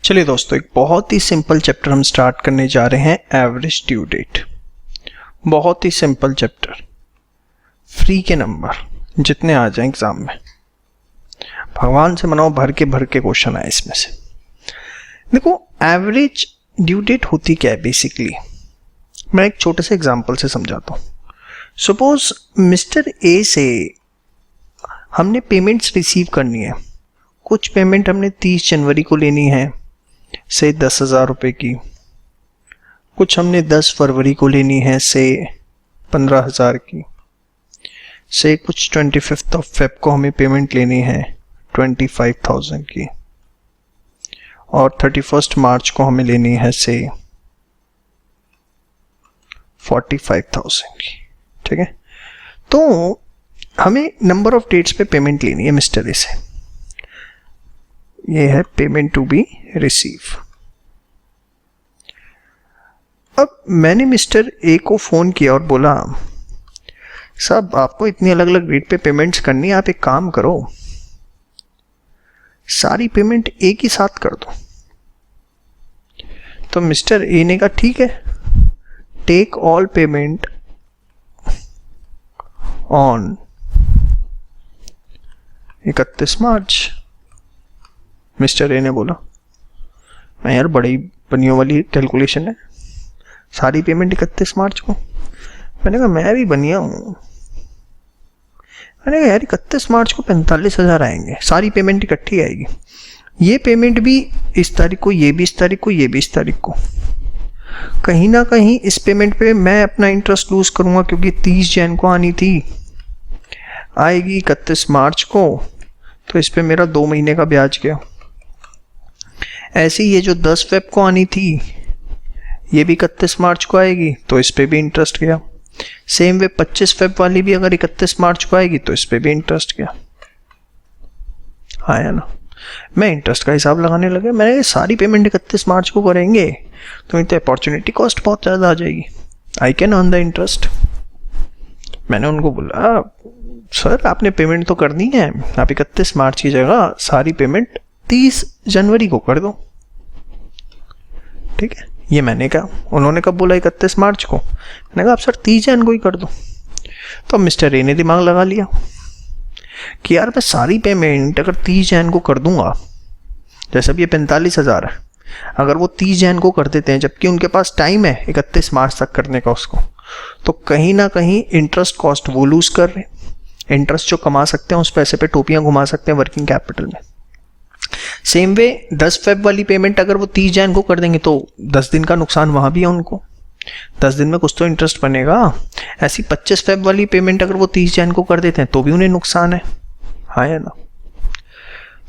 चलिए दोस्तों, एक बहुत ही सिंपल चैप्टर हम स्टार्ट करने जा रहे हैं, एवरेज ड्यू डेट। बहुत ही सिंपल चैप्टर, फ्री के नंबर जितने आ जाएं एग्जाम में, भगवान से मनाओ भर के क्वेश्चन आए इसमें से। देखो, एवरेज ड्यू डेट होती क्या है बेसिकली, मैं एक छोटे से एग्जांपल से समझाता हूँ। सपोज मिस्टर ए से हमने पेमेंट्स रिसीव करनी है। कुछ पेमेंट हमने 30 जनवरी को लेनी है, से 10,000 रुपये की। कुछ हमने 10 फरवरी को लेनी है, से 15,000 की। से कुछ 25 फेब को हमें पेमेंट लेनी है 25,000 की। और 31 मार्च को हमें लेनी है से 45,000 की। ठीक है, तो हमें नंबर ऑफ डेट्स पे पेमेंट लेनी है मिस्टर ए से। ये है पेमेंट टू बी रिसीव। अब मैंने मिस्टर ए को फोन किया और बोला, साहब आपको इतनी अलग अलग डेट पे पेमेंट्स करनी है, आप एक काम करो, सारी पेमेंट एक ही साथ कर दो। तो मिस्टर ए ने कहा ठीक है, take all payment on 31 March. Mister A ने बोला, मैं यार बड़ी बनियों वाली कैलकुलेशन है, सारी पेमेंट 31 मार्च को। मैंने कहा मैं भी बनिया हूँ। मैंने कहा यार 31 मार्च को 45,000 आएंगे, सारी पेमेंट इकट्ठी आएगी। ये पेमेंट भी इस तारीख को, ये भी इस तारीख को, ये भी इस तारीख को। कहीं ना कहीं इस पेमेंट पे मैं अपना इंटरेस्ट लूज करूंगा, क्योंकि 30 जैन को आनी थी, आएगी 31 मार्च को, तो इस पे मेरा 2 महीने का ब्याज गया। ऐसे ये जो 10 फेब को आनी थी, ये भी 31 मार्च को आएगी, तो इस पे भी इंटरेस्ट गया। सेम वे 25 फेब वाली भी अगर 31 मार्च को आएगी, तो इस पे भी इंटरेस्ट गया। आया ना। मैं इंटरेस्ट का हिसाब लगाने लगे। मैंने सारी पेमेंट 31 मार्च को करेंगे तो इतनी अपॉर्चुनिटी कॉस्ट बहुत ज़्यादा आ जाएगी, I can earn the interest. मैंने उनको बोला, सर आपने पेमेंट तो करनी है, आप 31 मार्च की जगह सारी पेमेंट 30 जनवरी को कर दो। ठीक है, ये मैंने कहा। उन्होंने कब बोला 31 मार्च को? मैंने कहा आप सर 30 जन को ही कर दो। तो मिस्टर ए ने दिमाग लगा लिया कि यार मैं सारी पेमेंट अगर 30 जन को कर दूंगा, जैसे अब ये 45,000 है, अगर वो 30 जन को कर देते हैं, जबकि उनके पास टाइम है 31 मार्च तक करने का उसको, तो कहीं ना कहीं इंटरेस्ट कॉस्ट वो लूज कर रहे हैं। इंटरेस्ट जो कमा सकते हैं उस पैसे पे टोपियां घुमा सकते हैं वर्किंग कैपिटल में। सेम वे 10 फेब वाली पेमेंट अगर वो 30 जैन को कर देंगे, तो 10 दिन का नुकसान वहां भी है उनको, 10 दिन में कुछ तो इंटरेस्ट बनेगा। ऐसी 25 फेब वाली पेमेंट अगर वो 30 जैन को कर देते हैं, तो भी उन्हें नुकसान है। हाँ या ना।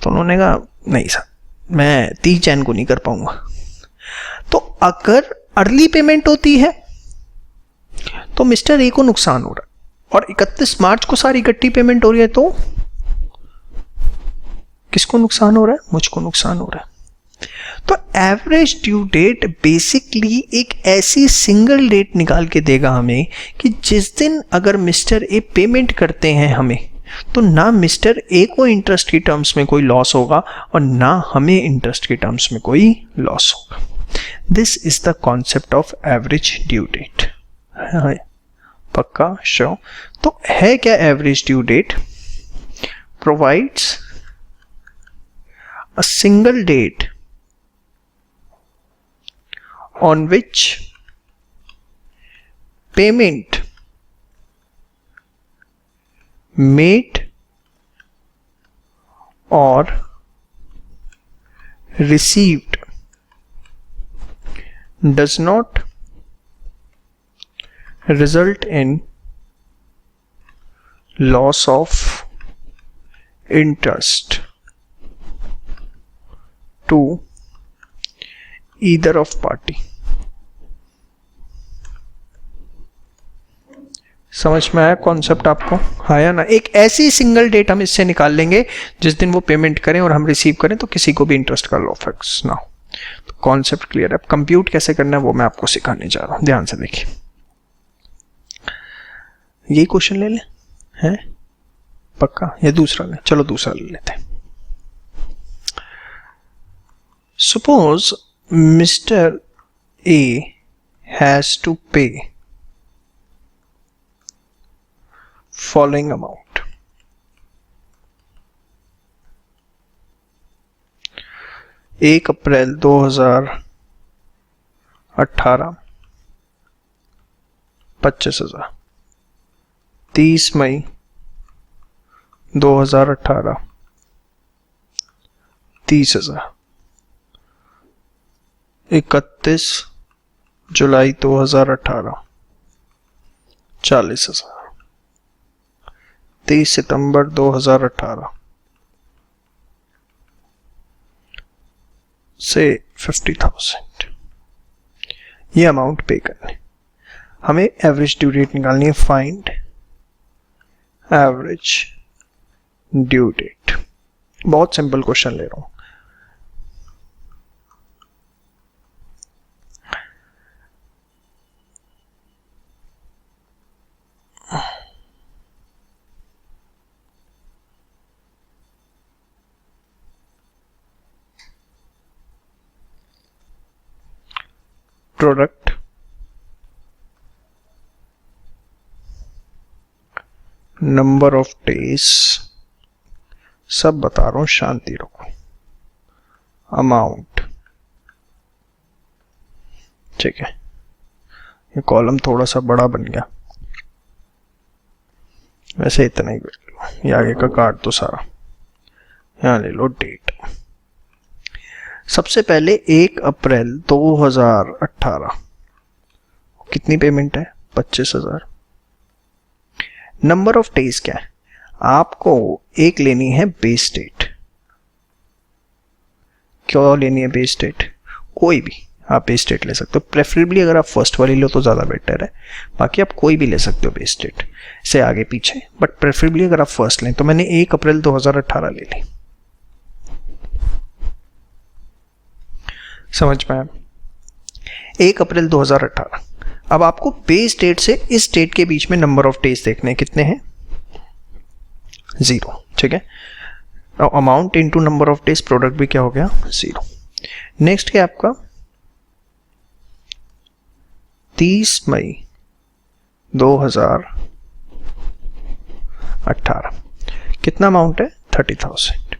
तो उन्होंने कहा नहीं सर, मैं 30 जैन को नहीं कर पाऊंगा। तो अगर अर्ली पेमेंट होती है तो मिस्टर ए को नुकसान हो रहा है, और 31 मार्च को सारी इकट्ठी पेमेंट हो रही है, तो किसको नुकसान हो रहा है? मुझको नुकसान हो रहा है। तो एवरेज ड्यू डेट बेसिकली एक ऐसी सिंगल डेट निकाल के देगा हमें कि जिस दिन अगर मिस्टर ए पेमेंट करते हैं हमें, तो ना मिस्टर ए को इंटरेस्ट की टर्म्स में कोई लॉस होगा और ना हमें इंटरेस्ट की टर्म्स में कोई लॉस होगा। This is the concept of average due date. पक्का श्योर? तो है क्या average due date? Provides a single date on which payment made or received does not result in loss of interest to either of party। समझ में आया concept आपको? हाँ या ना। एक ऐसी सिंगल डेट हम इससे निकाल लेंगे जिस दिन वो पेमेंट करें और हम रिसीव करें, तो किसी को भी इंटरेस्ट का लॉस ना हो। तो कॉन्सेप्ट क्लियर है। अब कंप्यूट कैसे करना है वो मैं आपको सिखाने जा रहा हूं, ध्यान से देखिए। यही क्वेश्चन ले लें, हैं? पक्का? या दूसरा लें? चलो दूसरा ले लेते हैं। suppose Mr. A has to pay following amount. एक अप्रैल 2018 25,000, 30 मई 2018 30,000, 31 जुलाई 2018 40,000, 30 सितंबर 2018 से 50,000 ये अमाउंट पे करने। हमें एवरेज ड्यू डेट निकालनी है। Find average due date. बहुत सिंपल क्वेश्चन ले रहा हूं। प्रोडक्ट नंबर ऑफ डेज सब बता रहा हूं, शांति रखो। अमाउंट, ठीक है, ये कॉलम थोड़ा सा बड़ा बन गया, वैसे इतना ही ये आगे का काट दो सारा। यहां ले लो डेट। सबसे पहले 1 अप्रैल 2018 कितनी पेमेंट है? 25,000। नंबर ऑफ डेज क्या है? आपको एक लेनी है बेस डेट। क्यों लेनी है बेस डेट? कोई भी आप बेस डेट ले सकते हो। प्रेफरेबली अगर आप फर्स्ट वाली लो तो ज़्यादा बेटर है, बाकी आप कोई भी ले सकते हो बेस डेट से आगे पीछे, बट प्रेफरेबली अगर आप फर्स्ट लें तो मैंने 1 अप्रैल 2018 ले ली। समझ में आया? 1 अप्रैल 2018। अब आपको बेस डेट से इस डेट के बीच में नंबर ऑफ डेज देखने कितने हैं? 0, ठीक है। Amount into number of days, product भी क्या हो गया? 0। नेक्स्ट क्या आपका? 30 मई 2018 कितना अमाउंट है? 30,000।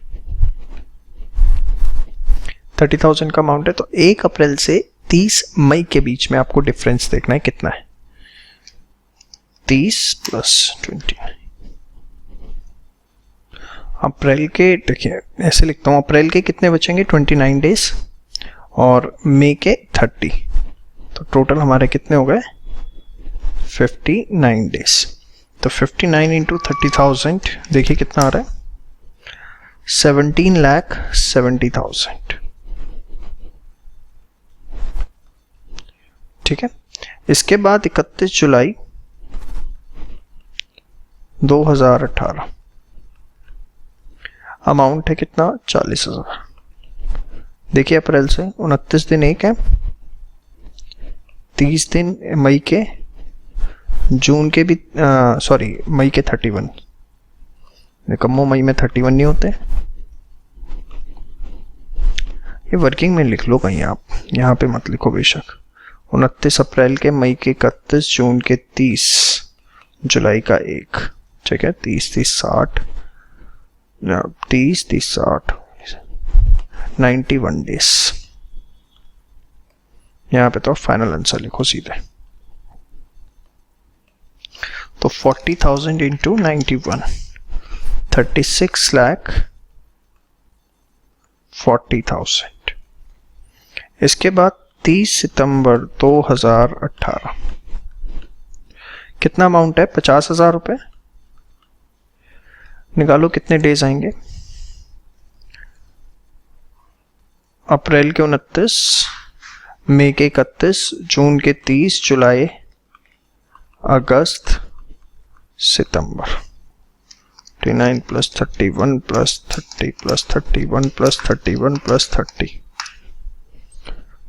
30,000 का अमाउंट है। तो 1 अप्रैल से 30 मई के बीच में आपको डिफरेंस देखना है, कितना है? 30 प्लस 29। अप्रैल के, देखिए ऐसे लिखता हूं, अप्रैल के कितने बचेंगे? 29 डेज और मई के 30, तो टोटल हमारे कितने हो गए? 59 डेज। तो 59 इंटू 30,000 देखिए कितना आ रहा है? 17,70,000, ठीक है। इसके बाद 31 जुलाई 2018 अमाउंट है कितना? 40,000। देखिए अप्रैल से 29 दिन एक है, 30 दिन मई के, जून के भी सॉरी मई के 31, निकम्मो मई में 31 नहीं होते। ये वर्किंग में लिख लो कहीं, आप यहाँ पे मत लिखो बेशक। 29 अप्रैल के, मई के 31, जून के 30, जुलाई का 1, ठीक है। 30 30 60, 30 30 60, 91 डेज। यहाँ पे तो फाइनल आंसर लिखो सीधे। तो 40,000 इंटू 91, 36,40,000। इसके बाद 30 सितंबर 2018 कितना अमाउंट है? 50,000 रुपए। निकालो कितने डेज आएंगे? अप्रैल के 29, मई के 31, जून के 30, जुलाई, अगस्त, सितंबर। 29 plus 31 plus 30 plus 31 plus 31 plus 30,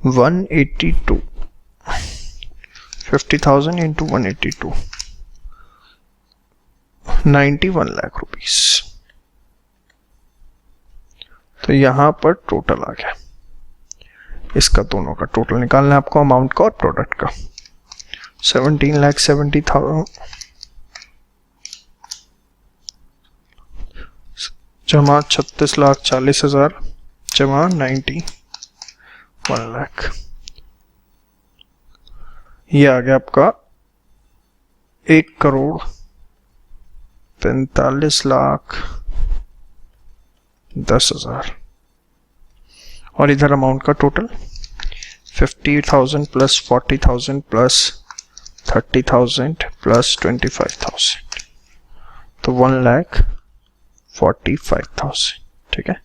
182। 50,000 into 182, 91 lakh rupees. तो यहां पर टोटल आ गया इसका दोनों का टोटल निकालना है आपको, अमाउंट का और प्रोडक्ट का। 17,70,000 जमा 36,40,000 जमा 91 लाख। ये आ गया आपका 1,45,10,00,000। और इधर अमाउंट का टोटल 50,000 प्लस 40,000 प्लस 30,000 प्लस 25,000, तो 1,45,000। ठीक है,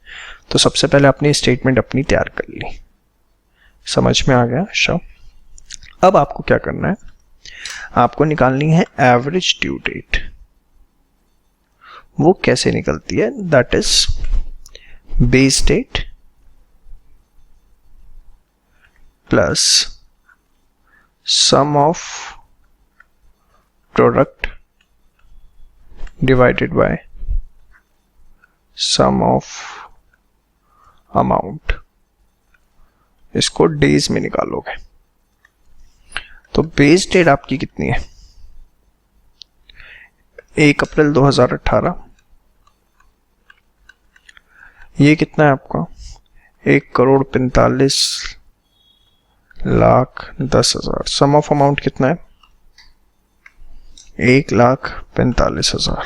तो सबसे पहले आपने स्टेटमेंट अपनी तैयार कर ली, समझ में आ गया शो। अब आपको क्या करना है, आपको निकालनी है एवरेज ड्यू डेट। वो कैसे निकलती है, that is base date plus sum of product divided by sum of amount. इसको डेज में निकालोगे। तो बेस डेट आपकी कितनी है, 1 अप्रैल 2018। ये कितना है आपका, 1,45,10,000। सम ऑफ अमाउंट कितना है, 1,45,000।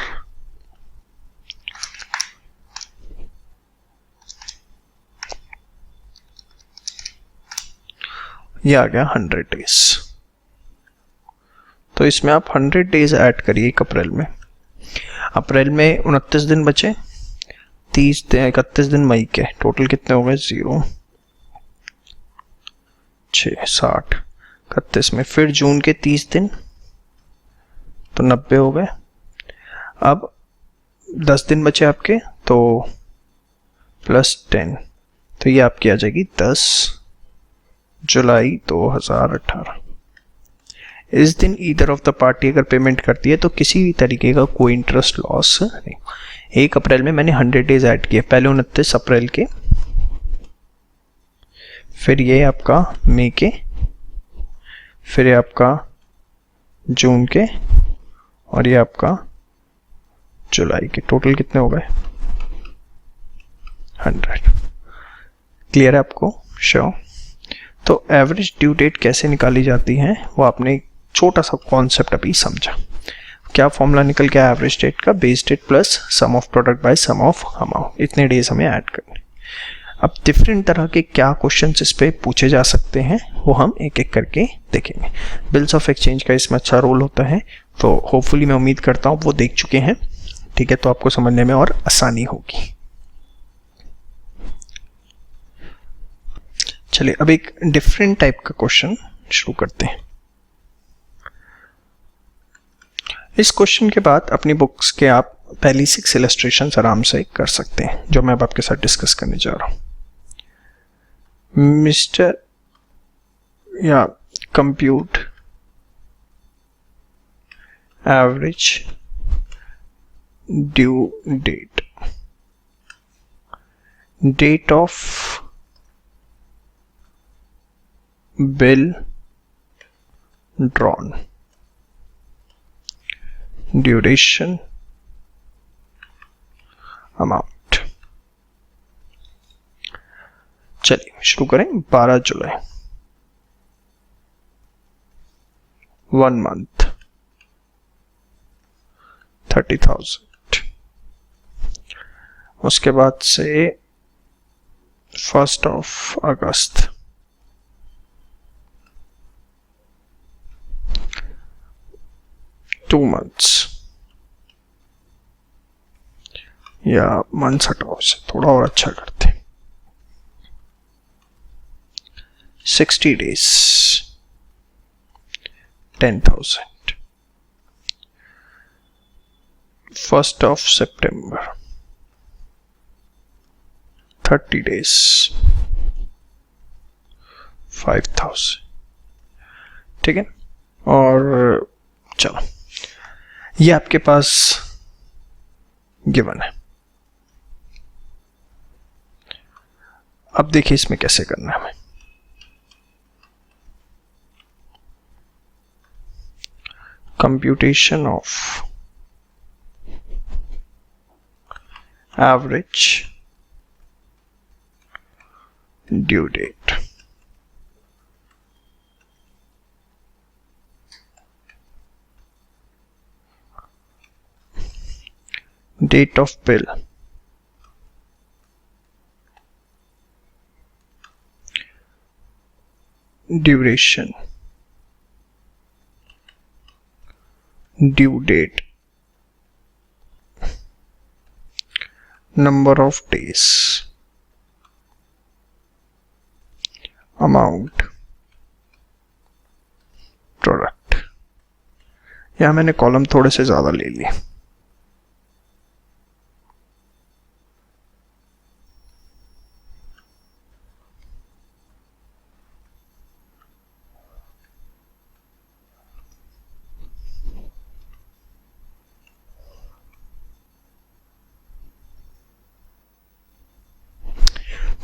ये आ गया 100 डेज। तो इसमें आप 100 डेज ऐड करिए 1 अप्रैल में। अप्रैल में 29 दिन बचे, 30 दिन 31 दिन मई के, टोटल कितने हो गए, 0 6 60 31 में। फिर जून के 30 दिन, तो 90 हो गए। अब 10 दिन बचे आपके, तो प्लस 10, तो ये आपकी आ जाएगी 10 जुलाई 2018। इस दिन ईदर ऑफ द पार्टी अगर पेमेंट करती है तो किसी भी तरीके का कोई इंटरेस्ट लॉस नहीं। 1 अप्रैल में मैंने 100 डेज ऐड किए, पहले 29 अप्रैल के, फिर ये आपका मई के, फिर ये आपका जून के, और ये आपका जुलाई के। टोटल कितने हो गए, 100। क्लियर है आपको, श्योर। तो एवरेज ड्यू डेट कैसे निकाली जाती है वो आपने एक छोटा सा कॉन्सेप्ट अभी समझा। क्या फॉर्मूला निकल गया एवरेज डेट का, base date plus sum of product by sum of amount. इतने डेज हमें ऐड करने। अब डिफरेंट तरह के क्या क्वेश्चंस इस पे पूछे जा सकते हैं वो हम एक एक करके देखेंगे। बिल्स ऑफ एक्सचेंज का इसमें अच्छा रोल होता है, तो होपफुली मैं उम्मीद करता हूँ वो देख चुके हैं। ठीक है, तो आपको समझने में और आसानी होगी। चलिए अब एक डिफरेंट टाइप का क्वेश्चन शुरू करते हैं। इस क्वेश्चन के बाद अपनी बुक्स के आप पहली 6 इलस्ट्रेशंस आराम से कर सकते हैं, जो मैं अब आपके साथ डिस्कस करने जा रहा हूं। मिस्टर या compute average due date, date of bill drawn, duration, amount। चलिए शुरू करें। 12 जुलाई, 1 month, 30,000। उसके बाद से 1 अगस्त, 2 months, या मंथ्स हटाओ से थोड़ा और अच्छा करते, 60 days, 10,000। 1 September, 30 days, 5,000। ठीक है, और चलो ये आपके पास गिवन है। अब देखिए इसमें कैसे करना है हमें। computation of average due date. Date of bill. Duration. Due date. Number of days. Amount. Product. यहाँ मैंने कॉलम थोड़े से ज़्यादा ले लिए.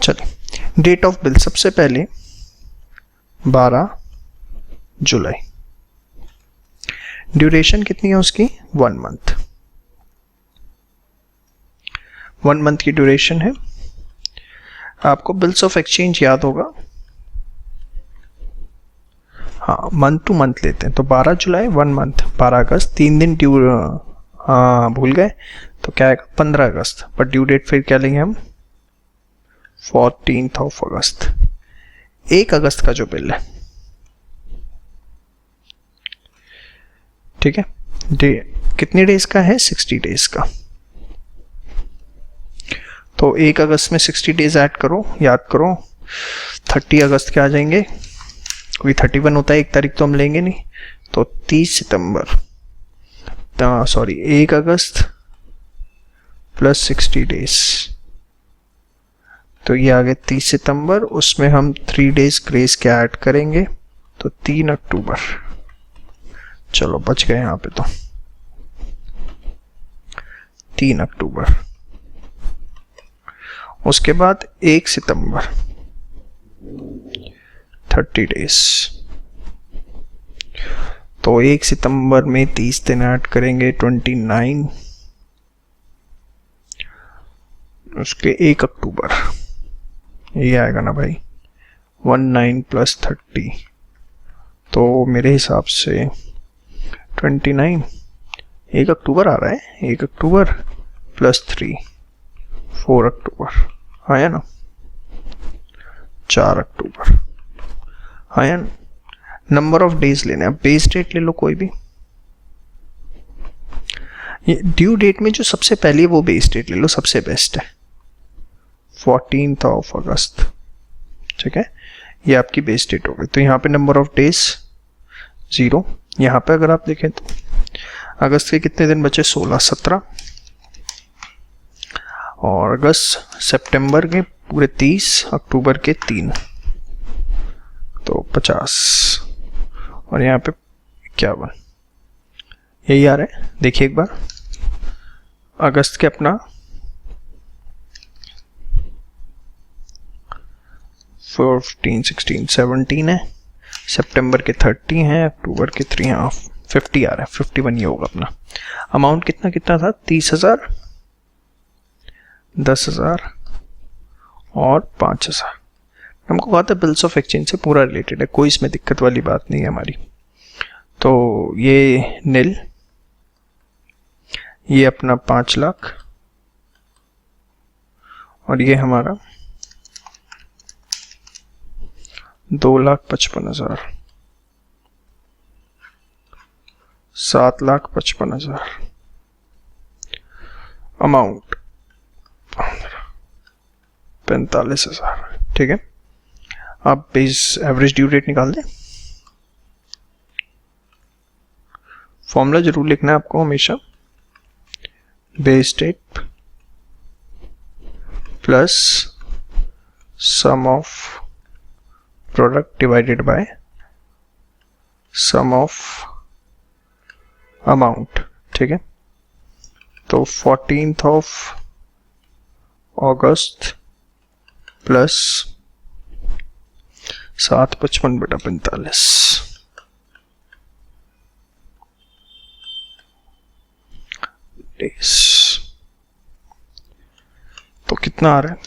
चलिए, डेट ऑफ बिल सबसे पहले 12 जुलाई. ड्यूरेशन कितनी है उसकी? 1 मंथ. 1 मंथ की ड्यूरेशन है. आपको बिल्स ऑफ एक्सचेंज याद होगा. हाँ, मंथ टू मंथ लेते हैं. तो 12 जुलाई 1 मंथ, 12 अगस्त 3 दिन ड्यू. हाँ, भूल गए. तो क्या है? 15 अगस्त. पर ड्यू डेट फिर क्या लेंगे हम? 14th of अगस्त. 1 अगस्त का जो बिल है, ठीक है, कितने डेज का है? 60 डेज का. तो 1 अगस्त में 60 डेज ऐड करो, याद करो. 30 अगस्त के आ जाएंगे. कोई 31 होता है, 1 तारीख तो हम लेंगे नहीं. तो 30 सितंबर, सॉरी 1 अगस्त प्लस 60 डेज, तो ये आ गए 30 सितंबर. उसमें हम 3 डेज ग्रेस के ऐड करेंगे, तो 3 अक्टूबर. चलो बच गए यहाँ पे. तो 3 अक्टूबर. उसके बाद 1 सितंबर 30 डेज. तो 1 सितंबर में 30 दिन ऐड करेंगे, 29. उसके 1 अक्टूबर, ये आएगा ना भाई, 19 प्लस 30. तो मेरे हिसाब से 29, 1 अक्टूबर आ रहा है. 1 अक्टूबर प्लस 3, 4 अक्टूबर आया ना. 4 अक्टूबर आया ना. नंबर ऑफ डेज लेने. अब बेस डेट ले लो कोई भी. ये ड्यू डेट में जो सबसे पहले वो बेस डेट ले लो, सबसे बेस्ट है. 14th of अगस्त, ठीक है, ये आपकी बेस डेट हो गई. तो यहाँ पे नंबर ऑफ डेज 0. यहाँ पे अगर आप देखें तो अगस्त के कितने दिन बचे? 16, 17. और अगस्त सितंबर के पूरे 30, अक्टूबर के 3, तो 50. और यहाँ पे 51. यही आ रहा है. देखिए एक बार, अगस्त के अपना 14, 16, 17 है. सितंबर के 30 हैं, अक्टूबर के 3 हैं. 50 आ रहा है. 51 ये होगा अपना. अमाउंट कितना कितना था? 30,000, 10,000 और 5,000. हमको कहा था बिल्स ऑफ एक्सचेंज से पूरा रिलेटेड है, कोई इसमें दिक्कत वाली बात नहीं है हमारी. तो ये नील, ये अपना 5 लाख, और ये हमारा 2,55,000, 7,55,000. अमाउंट 45,000. ठीक है, आप बेस एवरेज ड्यू डेट निकाल दें. फॉर्मूला जरूर लिखना है आपको हमेशा. Base date plus sum of product divided by sum of amount. ठीक है, तो 14th of August plus 755/45. Days. तो कितना आ रहा है?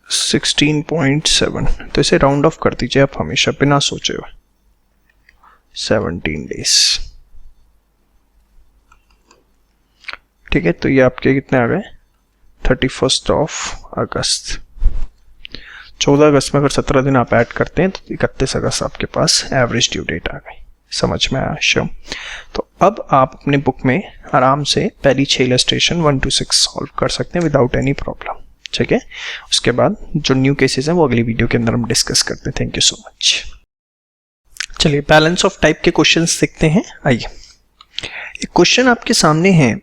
16.7। तो इसे राउंड ऑफ कर दीजिए आप हमेशा बिना सोचे हुए। 17 डेज। ठीक है, तो ये आपके कितने आ गए? 31 अगस्त। 14 अगस्त में अगर 17 दिन आप ऐड करते हैं तो 31 अगस्त आपके पास एवरेज ड्यू डेट आ गई। समझ में आया? श्योर। तो अब आप अपने बुक में आराम से पहली 6 इलस्ट्रेशन 1 to 6 सॉल्व कर सकते हैं विदाउट एनी प्रॉब्लम। ठीक है, उसके बाद जो न्यू केसेस हैं वो अगली वीडियो के अंदर हम डिस्कस करते हैं। Thank you so much. चलिए बैलेंस ऑफ टाइप के क्वेश्चंस देखते हैं। आइए, एक क्वेश्चन आपके सामने है।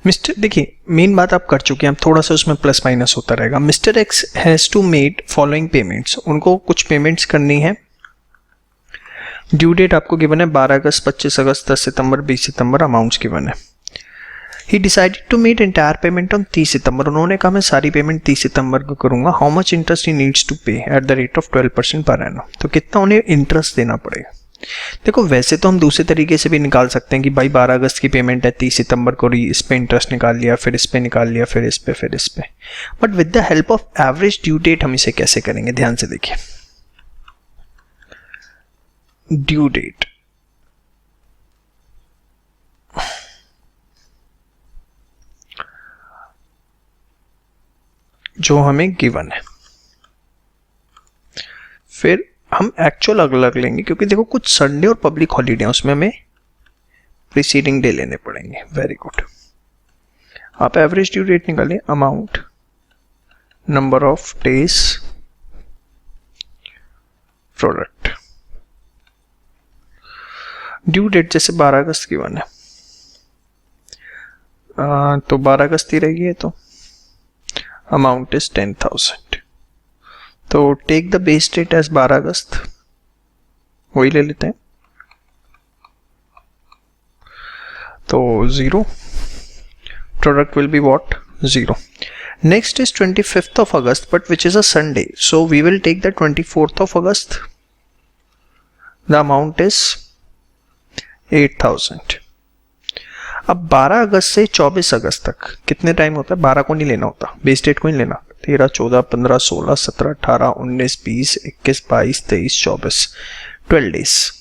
मिस्टर, देखिए मेन बात आप कर चुके हैं, अब थोड़ा सा उसमें प्लस माइनस होता रहेगा। Mister X has to made following payments. उनको कुछ पेमेंट्स करनी है। ड्यू डेट आपको गिवन है 12 अगस्त, 25 अगस्त, 10 सितंबर, 20 सितंबर। अमाउंट्स गिवन है। He decided to made entire payment on 30 सितंबर। उन्होंने कहा मैं सारी पेमेंट 30 सितंबर को करूंगा। How much interest he needs to pay at the rate of 12% per annum. तो कितना उन्हें इंटरेस्ट देना पड़ेगा? देखो वैसे तो हम दूसरे तरीके से भी निकाल सकते हैं कि भाई 12 अगस्त की पेमेंट है, 30 सितंबर को इस पे इंटरेस्ट निकाल लिया, फिर इस पे निकाल लिया, फिर इस पे, फिर इस पे। But with the help of average due date हम इसे कैसे करेंगे? ध्यान से देखिए। ड्यू डेट जो हमें गिवन है, फिर हम एक्चुअल अलग अलग लेंगे क्योंकि देखो कुछ संडे और पब्लिक हॉलीडे हैं, उसमें हमें प्रीसीडिंग डे लेने पड़ेंगे। Very good. आप एवरेज ड्यू डेट निकालें। Amount, number of days, product. Due date जैसे 12 अगस्त की वन है, तो 12 अगस्त ही रहेगी है, तो अमाउंट इज 10,000। तो take the base date as 12 August, वही ले लेते हैं। तो 0, product will be what? 0। Next is 25th of August, but which is a Sunday, so we will take the 24th of August. The amount is 8,000. अब 12 अगस्त से 24 अगस्त तक कितने time होता है? 12 को नहीं लेना होता, बेस डेट को नहीं लेना। 13, 14, 15, 16, 17, 18, 19, 20, 21, 22, 23, 24, 12 डेज।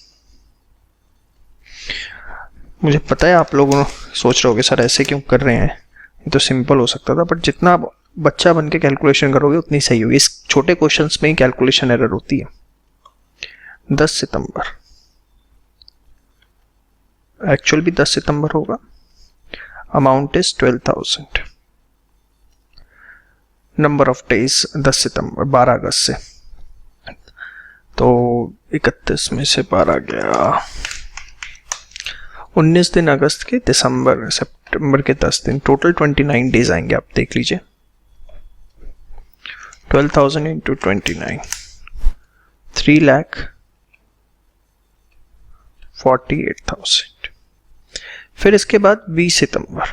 मुझे पता है आप लोग सोच रहे होगे सर ऐसे क्यों कर रहे हैं, ये तो सिंपल हो सकता था, बट जितना आप बच्चा बन के कैलकुलेशन करोगे उतनी सही होगी। इस छोटे क्वेश्चंस में ही कैलकुलेशन एरर होती है। 10 सितंबर, एक्चुअल भी 10 सितंबर होगा। Amount is 12,000। Number of days 10 सितंबर, 12 अगस्त से, तो 31 में से 12 गया, 19 दिन अगस्त के, दिसंबर सितंबर के 10 दिन, टोटल 29 डेज आएंगे। आप देख लीजिए 12,000 इंटू 29, 3,48,000। फिर इसके बाद 20 सितंबर,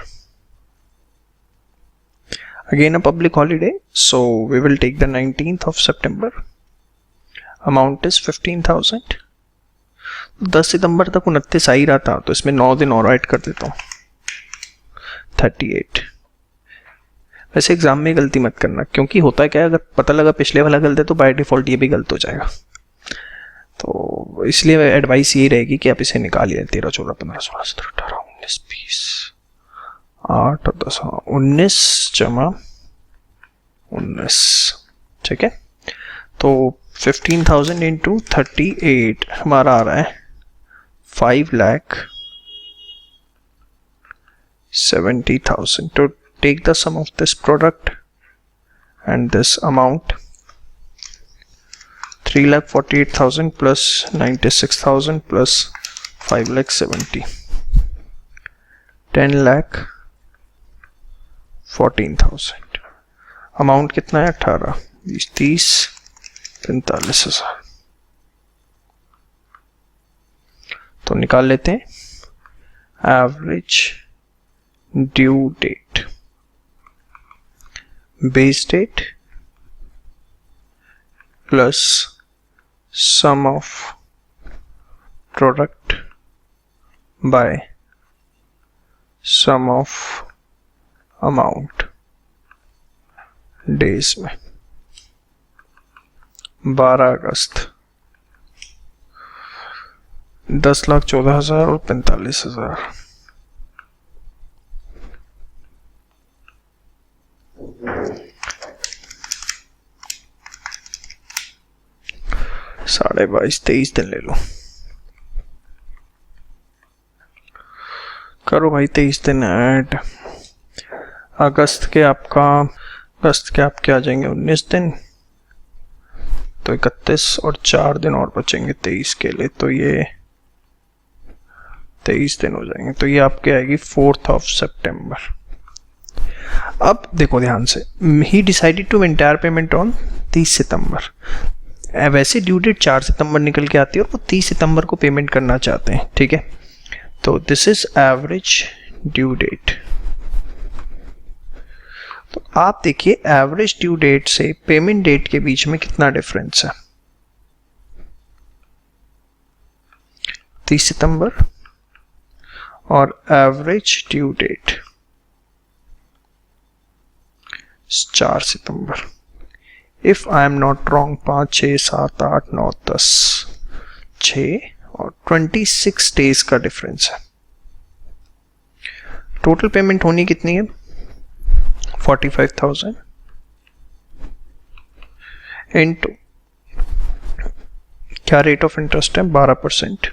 again a public holiday, so we will take the 19th of September। Amount is 15,000। 10 सितंबर तक 29 आ ही रहा था, तो इसमें 9 दिन और ऐड कर देता हूँ, 38। वैसे एग्जाम में गलती मत करना, क्योंकि होता है क्या, अगर पता लगा पिछले वाला गलत है तो बाय डिफॉल्ट ये भी गलत हो जाएगा। तो इसलिए एडवाइस यही रहेगी कि आप इसे निकालिए। 13, 14, 15, 16, 17, 18, 19, 20, 8 और 10, 19 जमा 19। ठीक है, तो 15,000 इंटू 38 हमारा आ रहा है 5,70,000। तो take the sum of this product and this amount, 3,48,000 plus 96,000 plus 5,70,000, 10,14,000। Amount कितना है? 18, 20, 30, 45,000। तो निकाल लेते हैं average due date, base date plus sum of product by sum of amount days में 12 अगस्त 10,14,000 और 45,000। साढ़े 22 23 दिन ले लो, करो भाई 23 दिन ऐड। अगस्त के आपके आ जाएंगे 19 दिन, तो 31 और 4 दिन और बचेंगे 23 के लिए, तो ये 23 दिन हो जाएंगे। तो ये आपके आएगी 4 सितंबर। अब देखो ध्यान से, he decided to entire payment on 30 सितंबर। वैसे ड्यू डेट 4 सितंबर निकल के आती है और वो 30 सितंबर को पेमेंट करना चाहते हैं, ठीक है। तो this is average due date. तो आप देखिए एवरेज ड्यू डेट से पेमेंट डेट के बीच में कितना डिफरेंस है। 30 सितंबर और एवरेज ड्यू डेट 4 सितंबर। If I am not wrong 5 6 7 8 9 10 6 और 26 डेज का डिफरेंस है। टोटल पेमेंट होनी कितनी है? 45,000 इनटू क्या रेट ऑफ इंटरेस्ट है? 12%,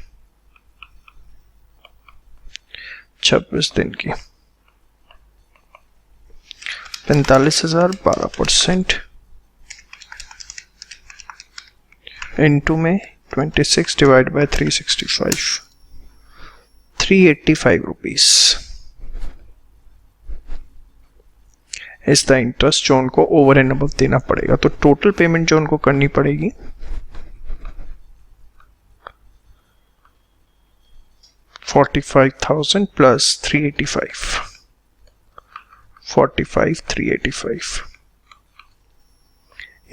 26 दिन की 45,000 12% इनटू में 26 divide by 365 385 rupees is the interest जो उनको ओवर एंड अबव देना पड़ेगा। तो टोटल पेमेंट जो उनको करनी पड़ेगी 45,000 प्लस 385 45,385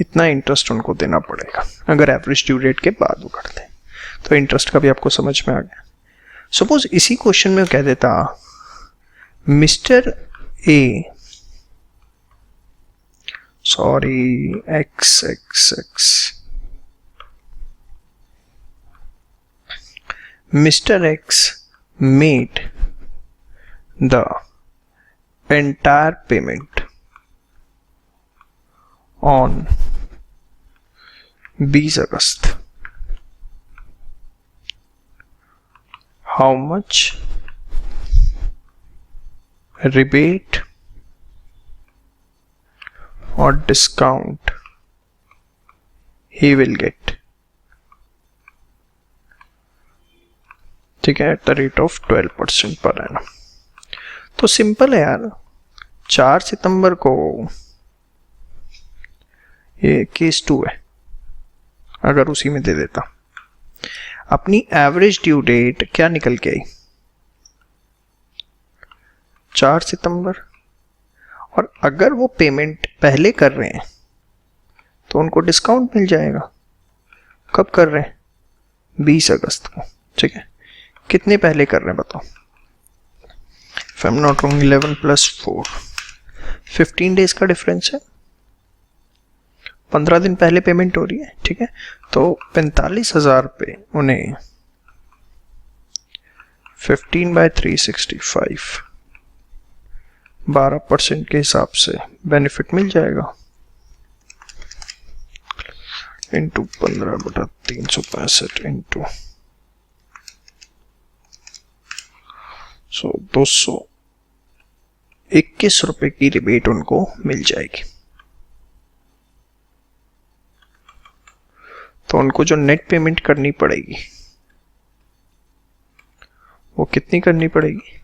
इतना इंटरेस्ट उनको देना पड़ेगा अगर एवरेज ड्यू डेट के बाद वो करते हैं। तो इंटरेस्ट का भी आपको समझ में आ गया। सपोज इसी क्वेश्चन में कह देता mister A Mr. X made the entire payment on 20 August. How much rebate or discount he will get? ठीक है, eight the rate of 12% per annum. तो सिंपल है यार, 4 सितंबर को ये केस 2 है, अगर उसी में दे देता। अपनी एवरेज ड्यू डेट क्या निकल के आई? 4 सितंबर। और अगर वो पेमेंट पहले कर रहे हैं तो उनको डिस्काउंट मिल जाएगा। कब कर रहे हैं? 20 अगस्त को, ठीक है। कितने पहले कर रहे हैं बताओ? If I am not wrong 11 + 4 15 days का डिफरेंस है, 15 दिन पहले पेमेंट हो रही है, ठीक है। तो 45,000 पे उन्हें 15/365 12% के हिसाब से बेनिफिट मिल जाएगा इंटू 15/365 इंटू 221 रुपए की रिबेट उनको मिल जाएगी। तो उनको जो नेट पेमेंट करनी पड़ेगी वो कितनी करनी पड़ेगी?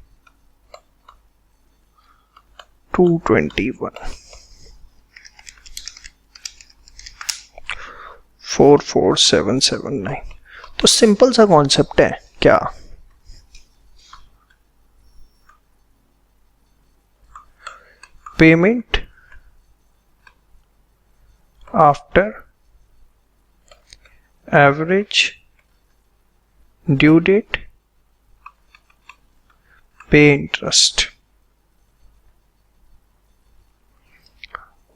221 44779। तो सिंपल सा कॉन्सेप्ट है क्या? Payment after average due date pay interest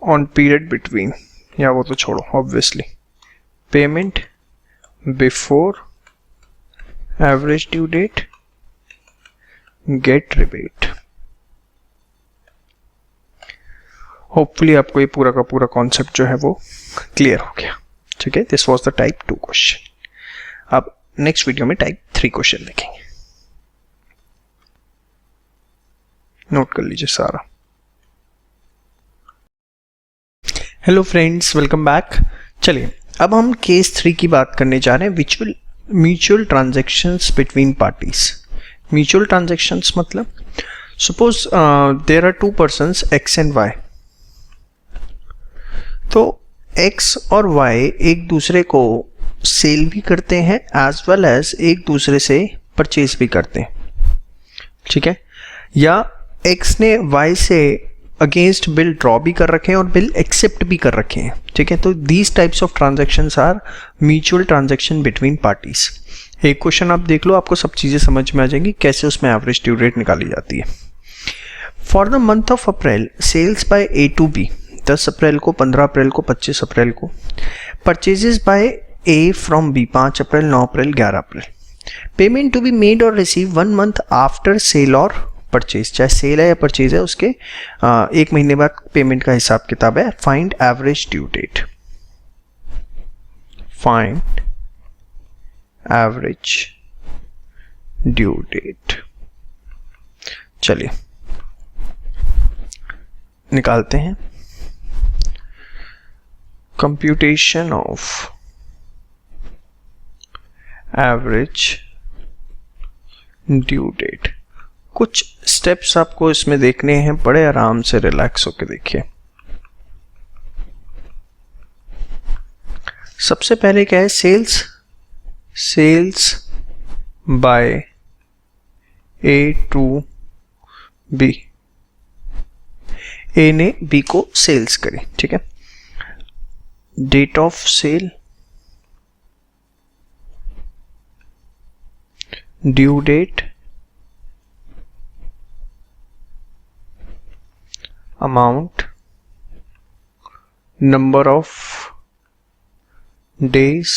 on period between, या वो तो छोड़ो obviously, payment before average due date get rebate. Hopefully आपको ये पूरा का पूरा कॉन्सेप्ट जो है वो क्लियर हो गया। ठीक है, this was the type 2 question. अब नेक्स्ट वीडियो में टाइप 3 क्वेश्चन देखेंगे। नोट कर लीजिए सारा। Hello friends, welcome back. चलिए अब हम केस 3 की बात करने जा रहे हैं, mutual transactions between parties. Mutual transactions मतलब suppose there are two persons X and Y. तो एक्स और वाई एक दूसरे को सेल भी करते हैं एज वेल एज एक दूसरे से परचेज भी करते हैं। ठीक है, या एक्स ने वाई से अगेंस्ट बिल ड्रॉ भी कर रखे हैं और बिल एक्सेप्ट भी कर रखे हैं। ठीक है, तो these types of transactions are mutual transaction between parties. एक क्वेश्चन आप देख लो, आपको सब चीज़ें समझ में आ जाएंगी कैसे उसमें एवरेज ड्यू डेट निकाली जाती है। For the month of April sales by A to B, 10 April को, 15 अप्रैल को, 25 अप्रैल को, purchases by A from B, 5 April, 9 April, 11 April. Payment to be made और रिसीव 1 मंथ आफ्टर सेल और purchase, चाहे sale है या purchase है उसके 1 महीने बाद पेमेंट का हिसाब किताब है। Find average due date, find average due date. चलिए निकालते हैं। Computation of average due date. कुछ स्टेप्स आपको इसमें देखने हैं, बड़े आराम से रिलैक्स होकर देखिए। सबसे पहले क्या है, sales by A to B. A ने बी को सेल्स करी। ठीक है, date of sale, due date, amount, number of days,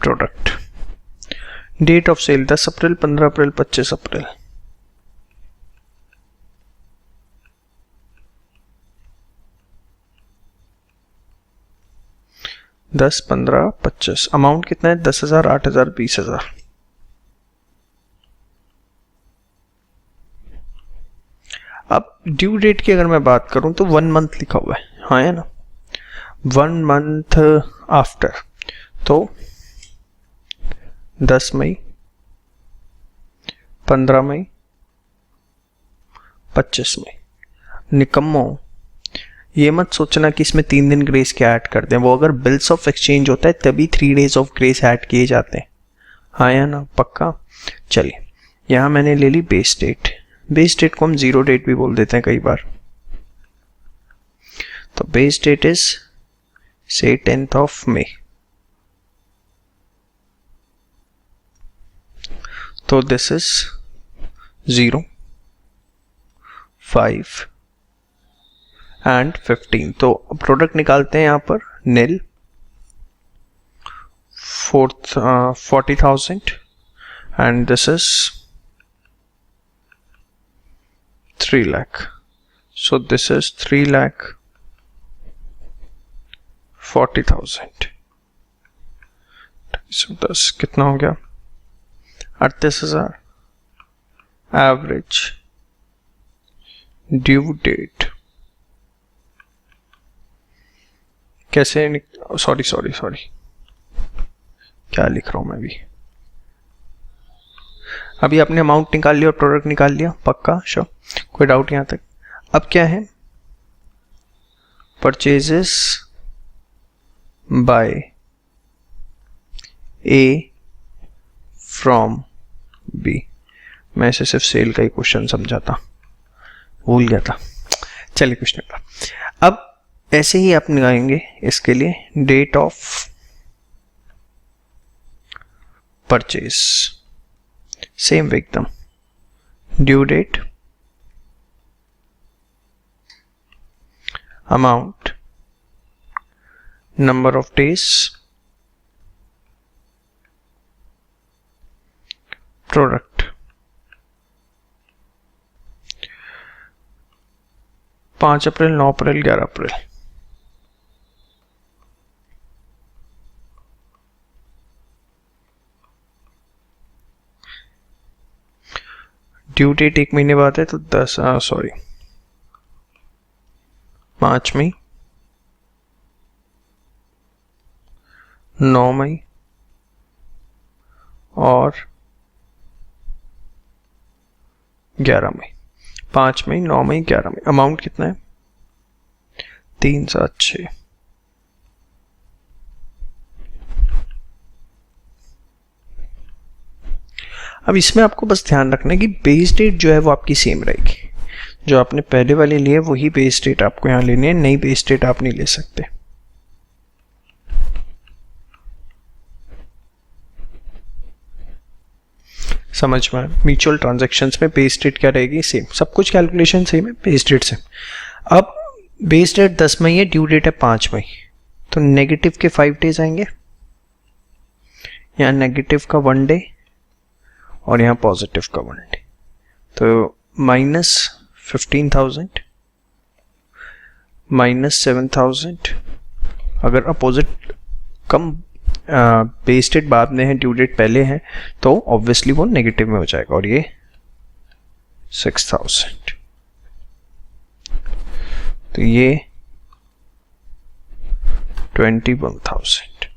product. Date of sale 10 अप्रैल, 15 अप्रैल, 25 अप्रैल। दस, 15, 25। अमाउंट कितना है, 10,000, 8,000, 20,000। अब ड्यू डेट की अगर मैं बात करूं तो 1 मंथ लिखा हुआ है, हाँ है ना, 1 मंथ आफ्टर, तो 10 मई, 15 मई, 25 मई। निकम्मो, ये मत सोचना कि इसमें 3 दिन ग्रेस क्या ऐड कर दें, वो अगर बिल्स ऑफ एक्सचेंज होता है तभी 3 डेज ऑफ ग्रेस ऐड किए जाते हैं, हाँ या ना, पक्का। चलिए यहाँ मैंने ले ली बेस डेट। बेस डेट को हम 0 डेट भी बोल देते हैं कई बार। तो बेस डेट इज से 10th ऑफ मई। तो दिस इज 0, 5 एंड 15। तो प्रोडक्ट निकालते हैं यहाँ पर, नील, 40,000 and this is 3 lakh. So this is 3,40,000। so 10 कितना हो गया, 38,000। एवरेज ड्यू डेट कैसे, सॉरी क्या लिख रहा हूं मैं भी। अभी आपने अमाउंट निकाल लिया और प्रोडक्ट निकाल लिया, पक्का, श्योर, कोई डाउट यहाँ तक। अब क्या है, purchases by A from B. मैं इसे सिर्फ सेल का ही क्वेश्चन समझा था, भूल गया था। चलिए कुछ नहीं था। अब ऐसे ही आप निकालेंगे इसके लिए, डेट ऑफ परचेज सेम एकदम, due date, amount, number of days, product. 5 April, 9 April, 11 April. Due date 1 महीने बाद है तो 5 मई, 9 मई और 11 मई। 5 मई, 9 मई, 11 मई। अमाउंट कितना है? 376। अब इसमें आपको बस ध्यान रखना है कि बेस डेट जो है वो आपकी सेम रहेगी। जो आपने पहले वाले लिए वही बेस डेट आपको यहाँ लेनी है, नई बेस डेट आप नहीं ले सकते। समझ में? म्यूचुअल ट्रांजैक्शंस में बेस डेट क्या रहेगी? सेम। सब कुछ कैलकुलेशन सेम है, बेस डेट सेम। अब बेस डेट 10 मई है, ड्यू डेट है 5 मई, तो नेगेटिव के 5 डेज आएंगे, यहाँ नेगेटिव का 1 डे और यहाँ पॉजिटिव का 1 डे, तो -15,000 -7,000। अगर अपोजिट कम बेस डेट बाद में है, ड्यू डेट पहले है, तो ऑब्वियसली वो नेगेटिव में हो जाएगा। और ये 6,000, तो ये 21,000।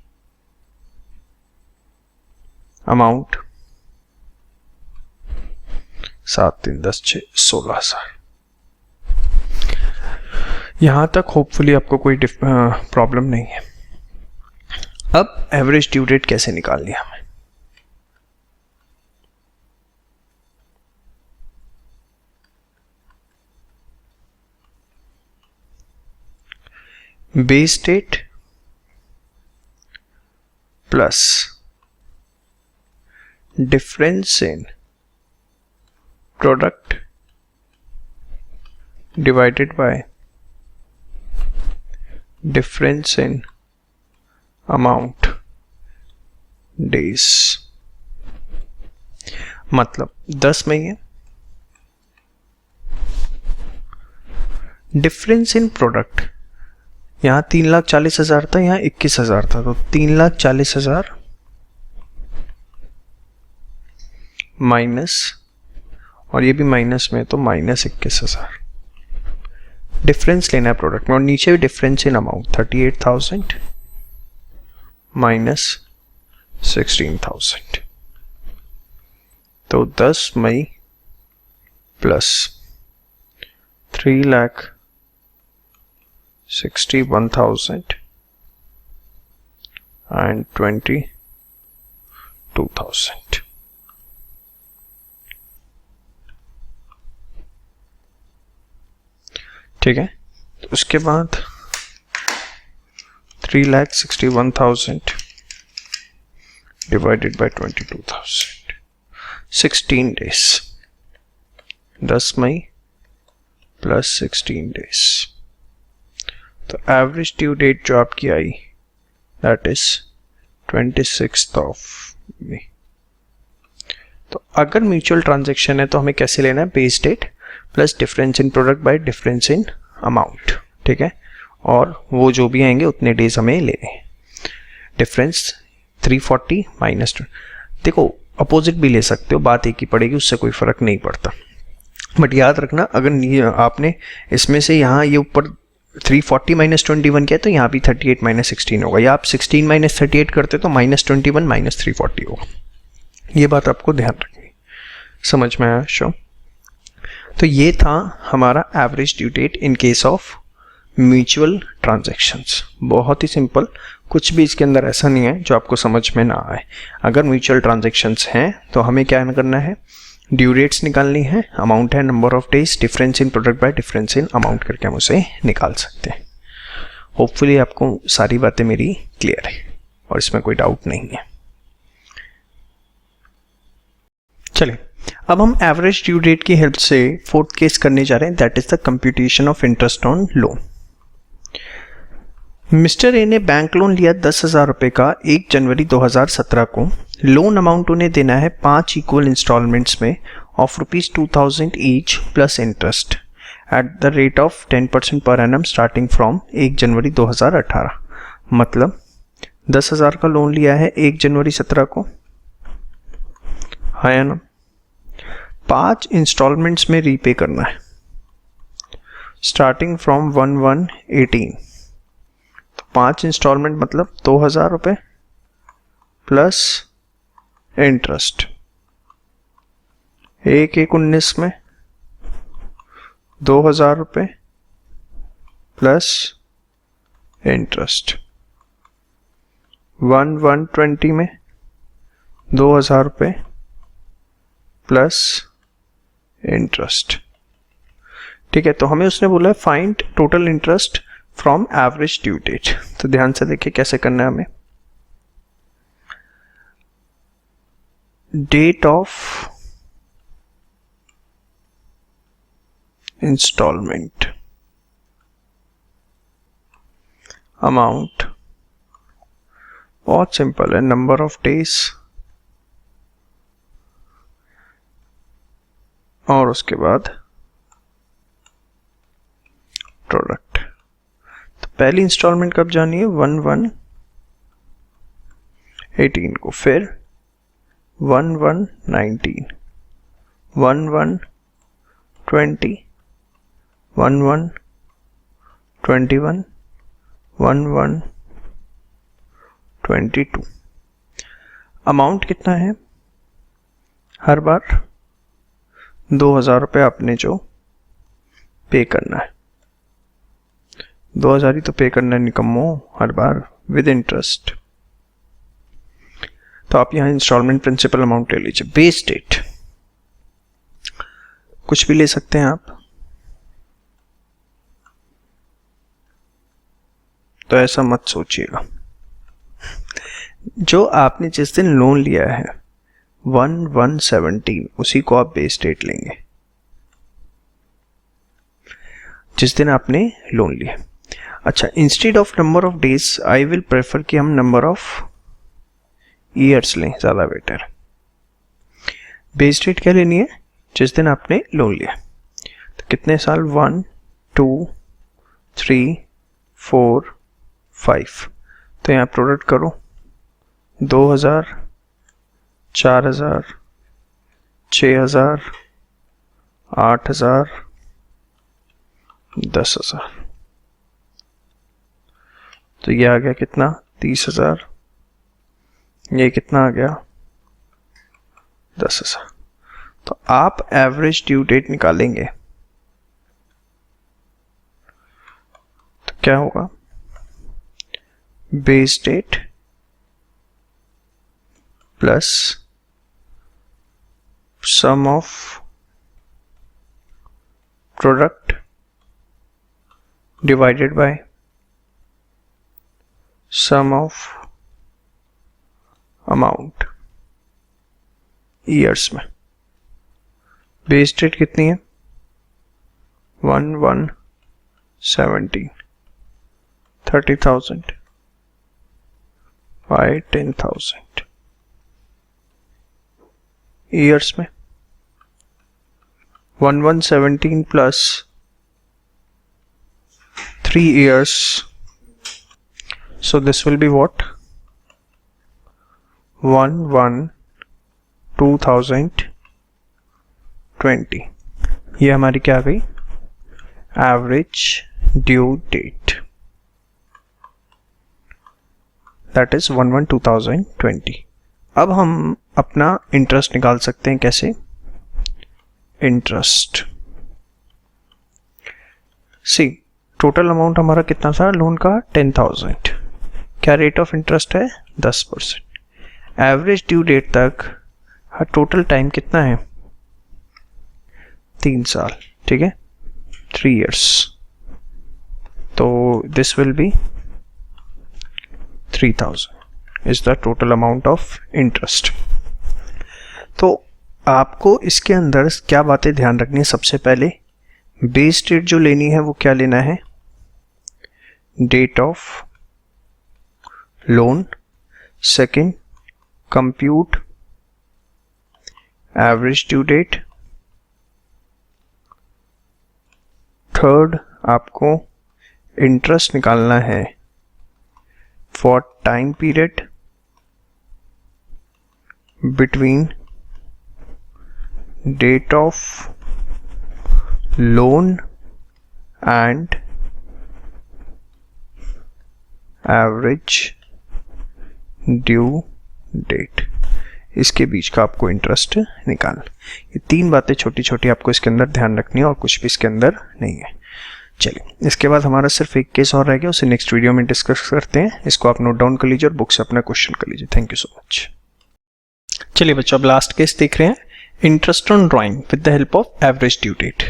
अमाउंट 7 3 10 6 16,000। यहां तक होपफुली आपको कोई प्रॉब्लम नहीं है। अब एवरेज ड्यू डेट कैसे निकालनी है हमें? Base date plus difference in product divided by difference in amount days. मतलब 10 मई है, डिफरेंस इन प्रोडक्ट यहां 3,40,000 था, यहां 21,000 था, तो 3,40,000 माइनस, और ये भी माइनस में, तो -21,000। डिफरेंस लेना है प्रोडक्ट में, और नीचे भी डिफरेंस इन अमाउंट 38,000 -16,000। तो 10 मई प्लस 3,61,000 and 22,000। ठीक है, तो उसके बाद 3,61,000 डिवाइडेड बाय 22,000, 16 डेज। 10 मई प्लस 16 डेज, तो एवरेज ड्यू डेट जो आपकी आई that is 26th of May. तो अगर म्यूचुअल ट्रांजैक्शन है तो हमें कैसे लेना है? Base date plus difference in product by difference in amount. ठीक है, और वो जो भी आएंगे उतने डेज हमें लेने हैं। डिफरेंस 340 -2। देखो अपोजिट भी ले सकते हो, बात एक ही पड़ेगी, उससे कोई फर्क नहीं पड़ता। बट याद रखना, अगर आपने इसमें से यहाँ ये ऊपर 340 -21 किया तो यहाँ भी 38 -16 होगा, या आप 16 - 38 करते तो -21 -340 होगा। ये बात आपको ध्यान रखनी। समझ में आया? शो। तो ये था हमारा average due date in case of mutual transactions. बहुत ही सिंपल, कुछ भी इसके अंदर ऐसा नहीं है जो आपको समझ में ना आए। अगर म्यूचुअल ट्रांजैक्शंस हैं तो हमें क्या करना है? ड्यू डेट्स निकालनी है, अमाउंट है, number of days, difference in product by difference in amount करके हम उसे निकाल सकते हैं। होपफुली आपको सारी बातें मेरी क्लियर है और इसमें कोई डाउट नहीं है। चलिए अब हम एवरेज ड्यू डेट की हेल्प से फोर्थ केस करने जा रहे हैं, that is the computation of interest on loan. Mister A ने बैंक लोन लिया 10,000 रुपये का 1 जनवरी 2017 को। लोन अमाउंट उन्हें देना है 5 इक्वल इंस्टॉलमेंट्स में of ₹2,000 each plus interest eight the rate of 10% per annum starting from 1 जनवरी 2018। मतलब 10,000 का लोन लिया है 1 जनवरी 17 को, है ना, 5 इंस्टॉलमेंट्स में रीपे करना है स्टार्टिंग फ्रॉम 1/1/18। तो 5 इंस्टॉलमेंट मतलब 2,000 रुपये प्लस इंटरेस्ट 1/1/19 में 2,000 रुपये प्लस इंटरेस्ट 1/1/20 में 2,000 रुपये प्लस इंटरेस्ट। ठीक है, तो हमें उसने बोला है find total interest from average due date. तो ध्यान से देखिए कैसे करना है हमें। डेट ऑफ इंस्टॉलमेंट, अमाउंट, बहुत सिंपल है, नंबर ऑफ डेज और उसके बाद प्रोडक्ट। तो पहली इंस्टॉलमेंट कब जानी है? 1/1/18 को, फिर 1/1/19, 1/1/20, 1/1/21, 1/1/22। अमाउंट कितना है? हर बार 2,000 रुपये आपने जो पे करना है, 2,000 ही तो पे करना है निकम्मो, हर बार विद इंटरेस्ट। तो आप यहाँ इंस्टॉलमेंट प्रिंसिपल अमाउंट ले लीजिए। बेस डेट कुछ भी ले सकते हैं आप, तो ऐसा मत सोचिएगा। जो आपने जिस दिन लोन लिया है 1/1/17 उसी को आप बेस डेट लेंगे जिस दिन आपने लोन लिया। अच्छा, instead of number of days I will prefer कि हम नंबर ऑफ ईयर्स लें, ज़्यादा बेटर। बेस डेट क्या लेनी है? जिस दिन आपने लोन लिया। तो कितने साल? 1 2 3 4 5। तो यहाँ प्रोडक्ट करो 2,000, 4,000, 6,000, 8,000, 10,000। तो ये आ गया कितना? 30,000। ये कितना आ गया? 10,000। तो आप एवरेज ड्यू डेट निकालेंगे तो क्या होगा? Base date plus sum of product divided by sum of amount years में। बेस डेट कितनी है? 1/1/17, 30,000 बाय 10,000। ईयर्स में 1/1/17 प्लस 3 years, so this will be what? 1/1/2020। ये हमारी क्या आ गई? Average due date, that is 1/1/2020। अब हम अपना इंटरेस्ट निकाल सकते हैं। कैसे? इंटरेस्ट सी, टोटल अमाउंट हमारा कितना था लोन का? 10,000। क्या रेट ऑफ इंटरेस्ट है? 10%। एवरेज ड्यू डेट तक टोटल टाइम कितना है? 3 साल। ठीक है, 3 years। तो this will be 3,000 is the total amount of interest. तो आपको इसके अंदर क्या बातें ध्यान रखनी है? सबसे पहले बेस डेट जो लेनी है वो क्या लेना है? Date of loan. Second, compute average due date. Third, आपको इंटरेस्ट निकालना है for time period between date of loan and average due date, इसके बीच का आपको इंटरेस्ट निकालना। ये तीन बातें छोटी छोटी आपको इसके अंदर ध्यान रखनी है और कुछ भी इसके अंदर नहीं है। चलिए, इसके बाद हमारा सिर्फ एक केस और रह गया, उसे नेक्स्ट वीडियो में डिस्कस करते हैं। इसको आप नोट डाउन कर लीजिए और बुक से अपना क्वेश्चन कर लीजिए। Thank you so much. चलिए बच्चों, अब लास्ट केस देख रहे हैं। Interest on drawing with the help of average due date.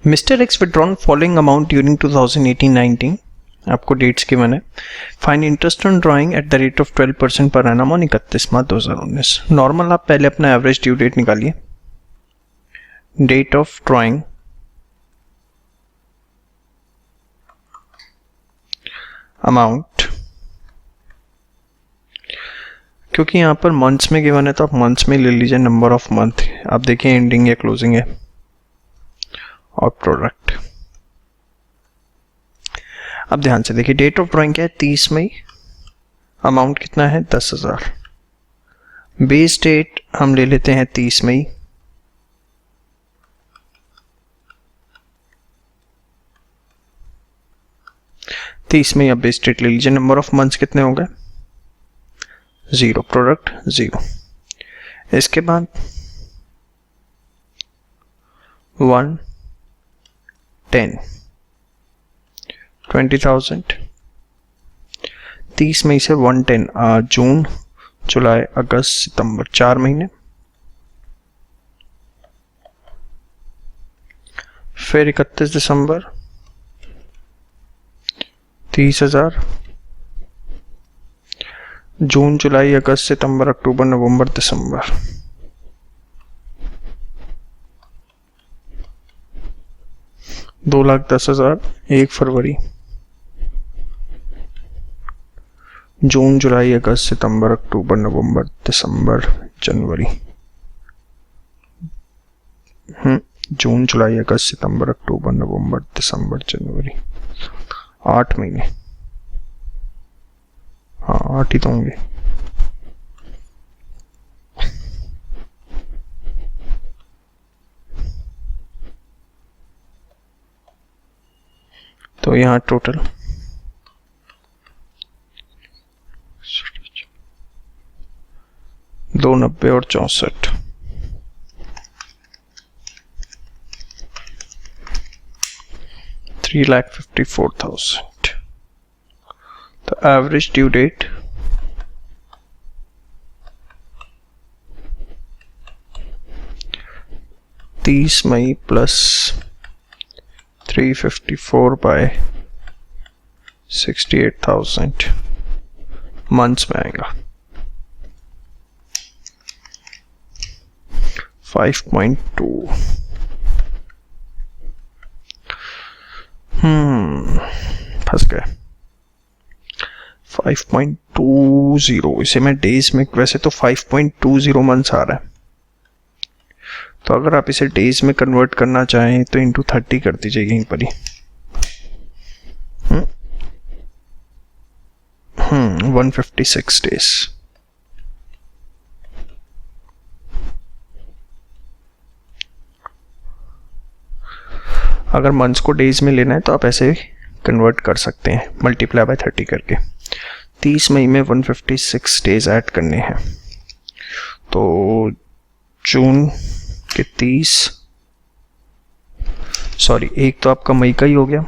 Mister X withdrawn following amount during 2018-19। आपको डेट्स गिवन है। Find interest on drawing at the rate of 12% per annum on 31 March 2019। Normal आप पहले अपना average due date निकालिए। Date of drawing amount, क्योंकि यहाँ पर months में गिवन है तो आप मंथ्स में ले लीजिए। नंबर ऑफ मंथ आप देखिए एंडिंग या क्लोजिंग है। और प्रोडक्ट, अब ध्यान से देखिए, डेट ऑफ ड्राइंग क्या है? 30 मई। अमाउंट कितना है? 10,000। बेस डेट हम ले लेते हैं 30 मई। अब बेस डेट ले लीजिए। नंबर ऑफ मंथ्स कितने हो गए? 0। प्रोडक्ट 0। इसके बाद 1, 10, 20,000। 30 मई से 110, जून, जुलाई, अगस्त, सितंबर, 4 महीने। फिर 31 दिसंबर 30,000। जून, जुलाई, अगस्त, सितंबर, अक्टूबर, नवंबर, दिसंबर। $2,10,000। 1 फरवरी, जून, जुलाई, अगस्त, सितंबर, अक्टूबर, नवंबर, दिसंबर, जनवरी। जून, जुलाई, अगस्त, सितंबर, अक्टूबर, नवंबर, दिसंबर, जनवरी। 8 महीने। हाँ, 8 ही तो होंगे। तो यहाँ टोटल 290 और 64, 3,54,000। तो एवरेज ड्यू डेट $30 मई प्लस 354 बाय 68,000 मंथ्स में आएगा 5.2। फंस गए। 5.20, इसे मैं डेज में, वैसे तो 5.20 मंथ्स आ रहा है, तो अगर आप इसे डेज में कन्वर्ट करना चाहें तो इंटू 30 कर दीजिए यहीं पर ही। 156 डेज। अगर मंथ्स को डेज में लेना है तो आप ऐसे कन्वर्ट कर सकते हैं, मल्टीप्लाई बाय 30 करके। 30 मई में 156 डेज ऐड करने हैं, तो जून के 30, सॉरी, एक तो आपका मई का ही हो गया,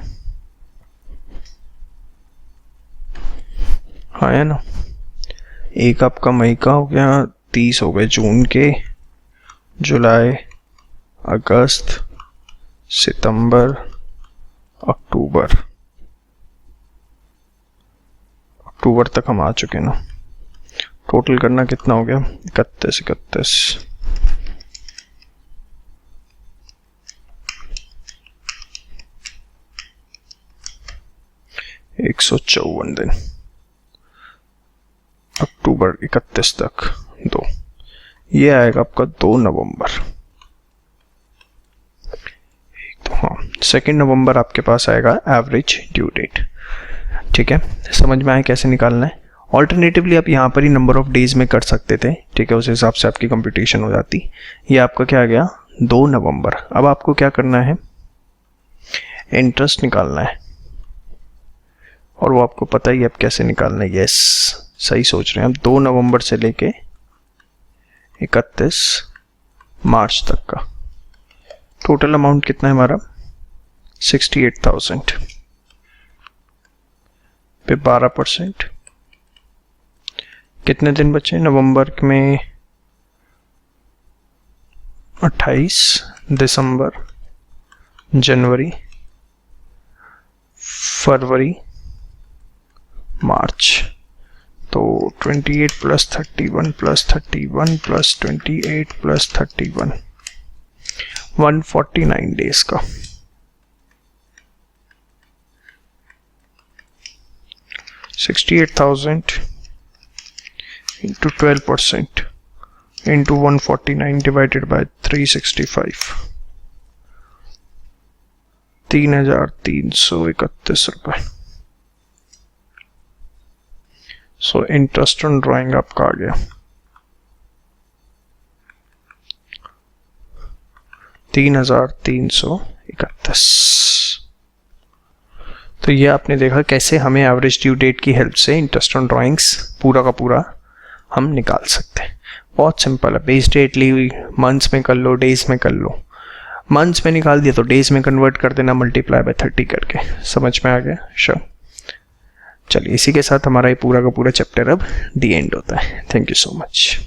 हाँ है ना, एक आपका मई का हो गया, 30 हो गए जून के, जुलाई, अगस्त, सितंबर, अक्टूबर तक हम आ चुके ना। टोटल करना कितना हो गया? 31, 154 दिन, अक्टूबर 31 तक 2, ये आएगा आपका 2 नवंबर। तो हाँ, 2 नवंबर आपके पास आएगा एवरेज ड्यू डेट। ठीक है, समझ में आया कैसे निकालना है। ऑल्टरनेटिवली आप यहाँ पर ही नंबर ऑफ डेज में कर सकते थे, ठीक है, उस हिसाब से आपकी कंप्यूटेशन हो जाती। ये आपका क्या आ गया 2 नवंबर। अब आपको क्या करना है, इंटरेस्ट निकालना है, और वो आपको पता ही अब कैसे निकालना है। यस, सही सोच रहे हैं आप। 2 नवंबर से लेके 31 मार्च तक का टोटल अमाउंट कितना है हमारा 68,000 पे 12%। कितने दिन बचे नवंबर में 28, दिसंबर, जनवरी, फरवरी, मार्च। तो 28 + 31 + 31 + 28 + 31, 149 डेज का। $68,000 into 12% into 149 divided by 365, 3,331 रुपए। सो इंटरेस्ट ऑन ड्राइंग आपका आ गया 3,331। तो ये आपने देखा कैसे हमें एवरेज ड्यू डेट की हेल्प से इंटरेस्ट ऑन ड्राइंग्स पूरा का पूरा हम निकाल सकते हैं। बहुत सिंपल है, बेस डेट ली हुई, मंथ्स में कर लो, डेज में कर लो। मंथ्स में निकाल दिया तो डेज में कन्वर्ट कर देना मल्टीप्लाई बाय 30 करके। समझ में आ गया? श्योर। चलिए, इसी के साथ हमारा ये पूरा का पूरा चैप्टर अब दी एंड होता है। Thank you so much.